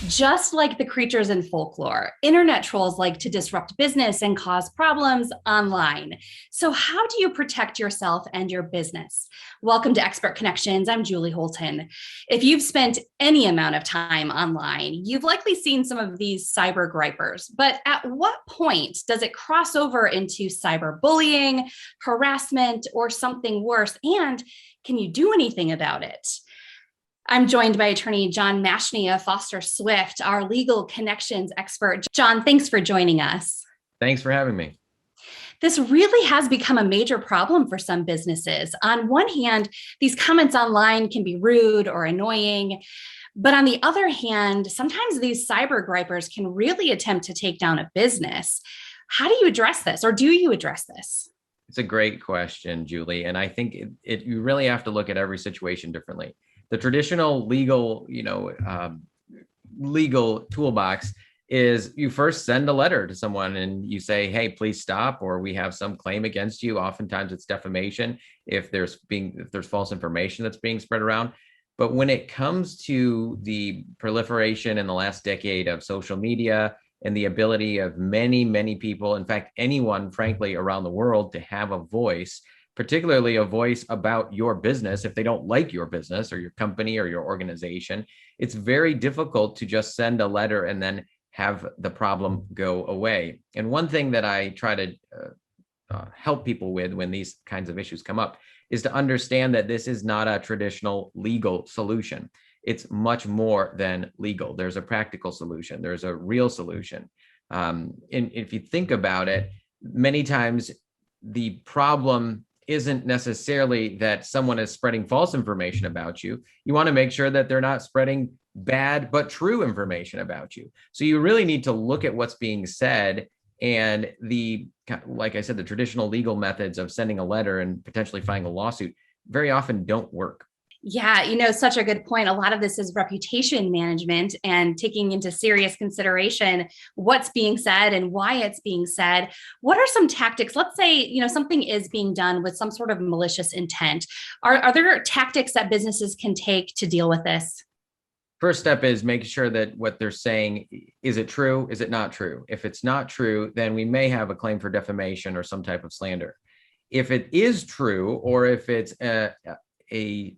Just like the creatures in folklore, internet trolls like to disrupt business and cause problems online. So, how do you protect yourself and your business? Welcome to Expert Connections. I'm Julie Holton. If you've spent any amount of time online, you've likely seen some of these cyber gripers. But at what point does it cross over into cyberbullying, harassment, or something worse? And can you do anything about it? I'm joined by attorney John Mashni of Foster Swift, our legal connections expert. John, thanks for joining us. Thanks for having me. This really has become a major problem for some businesses. On one hand, these comments online can be rude or annoying. But on the other hand, sometimes these cyber gripers can really attempt to take down a business. How do you address this, or do you address this? It's a great question, Julie. And I think you really have to look at every situation differently. The traditional legal toolbox is you first send a letter to someone and you say, hey, please stop, or we have some claim against you. Oftentimes it's defamation if there's false information that's being spread around. But when it comes to the proliferation in the last decade of social media and the ability of many, many people, in fact, anyone, frankly, around the world to have a voice, particularly a voice about your business, if they don't like your business or your company or your organization, it's very difficult to just send a letter and then have the problem go away. And one thing that I try to help people with when these kinds of issues come up is to understand that this is not a traditional legal solution. It's much more than legal. There's a practical solution. There's a real solution. And if you think about it, many times the problem isn't necessarily that someone is spreading false information about you. You want to make sure that they're not spreading bad but true information about you. So you really need to look at what's being said, and like I said, the traditional legal methods of sending a letter and potentially filing a lawsuit very often don't work. Yeah, such a good point. A lot of this is reputation management and taking into serious consideration what's being said and why it's being said. What are some tactics? Let's say, something is being done with some sort of malicious intent. Are there tactics that businesses can take to deal with this? First step is making sure that what they're saying, is it true? Is it not true? If it's not true, then we may have a claim for defamation or some type of slander. If it is true, or if it's a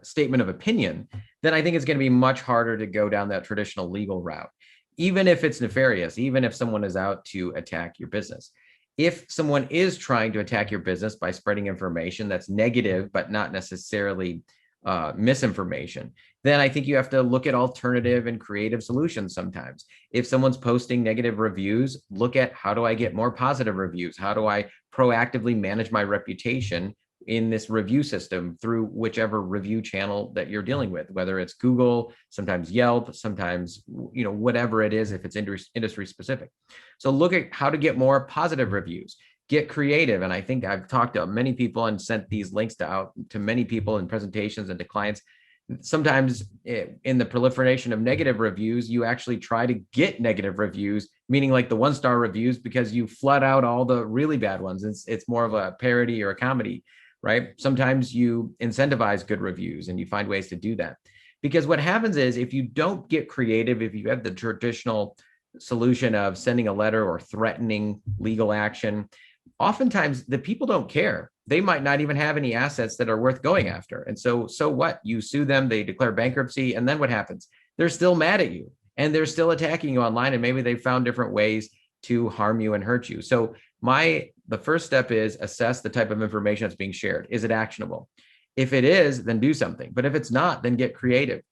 statement of opinion, then I think it's going to be much harder to go down that traditional legal route, even if it's nefarious, even if someone is out to attack your business. If someone is trying to attack your business by spreading information that's negative, but not necessarily misinformation, then I think you have to look at alternative and creative solutions sometimes. If someone's posting negative reviews, look at, how do I get more positive reviews? How do I proactively manage my reputation in this review system through whichever review channel that you're dealing with, whether it's Google, sometimes Yelp, sometimes, whatever it is, if it's industry specific. So look at how to get more positive reviews, get creative. And I think I've talked to many people and sent these links out to many people in presentations and to clients. Sometimes in the proliferation of negative reviews, you actually try to get negative reviews, meaning like the 1-star reviews, because you flood out all the really bad ones. It's more of a parody or a comedy, right? Sometimes you incentivize good reviews and you find ways to do that. Because what happens is, if you don't get creative, if you have the traditional solution of sending a letter or threatening legal action, oftentimes the people don't care. They might not even have any assets that are worth going after. And so what? You sue them, they declare bankruptcy, and then what happens? They're still mad at you and they're still attacking you online, and maybe they've found different ways to harm you and hurt you. So the first step is assess the type of information that's being shared. Is it actionable? If it is, then do something. But if it's not, then get creative.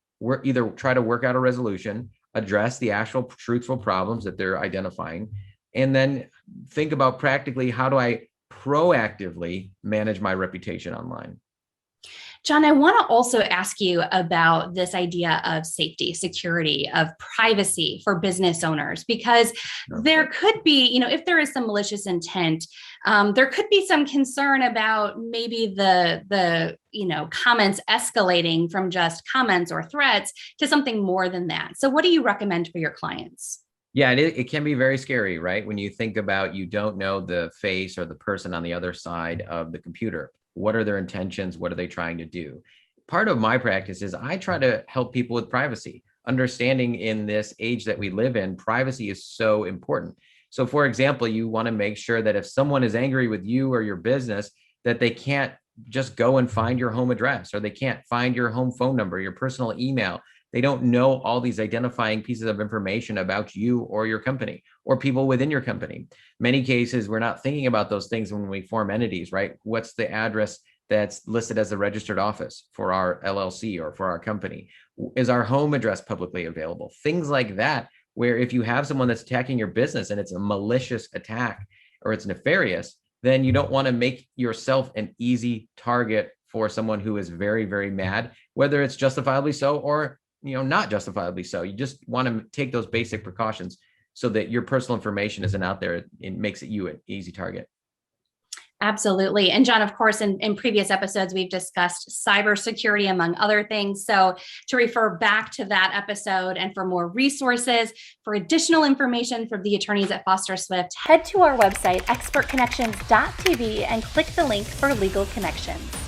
Either try to work out a resolution, address the actual truthful problems that they're identifying, and then think about practically, how do I proactively manage my reputation online? John, I want to also ask you about this idea of safety, security, of privacy for business owners, because there could be, if there is some malicious intent, there could be some concern about maybe the comments escalating from just comments or threats to something more than that. So what do you recommend for your clients? Yeah, it can be very scary, right? When you think about, you don't know the face or the person on the other side of the computer. What are their intentions? What are they trying to do? Part of my practice is I try to help people with privacy. understanding in this age that we live in, privacy is so important. So for example, you want to make sure that if someone is angry with you or your business, that they can't just go and find your home address, or they can't find your home phone number, your personal email. They don't know all these identifying pieces of information about you or your company or people within your company. Many cases, we're not thinking about those things when we form entities, right? What's the address that's listed as a registered office for our LLC or for our company? Is our home address publicly available? Things like that, where if you have someone that's attacking your business and it's a malicious attack or it's nefarious, then you don't want to make yourself an easy target for someone who is very, very mad, whether it's justifiably so or not justifiably so. You just want to take those basic precautions so that your personal information isn't out there. It makes it you an easy target. Absolutely. And John, of course, in previous episodes, we've discussed cybersecurity, among other things. So to refer back to that episode and for more resources, for additional information from the attorneys at Foster Swift, head to our website, expertconnections.tv, and click the link for Legal Connections.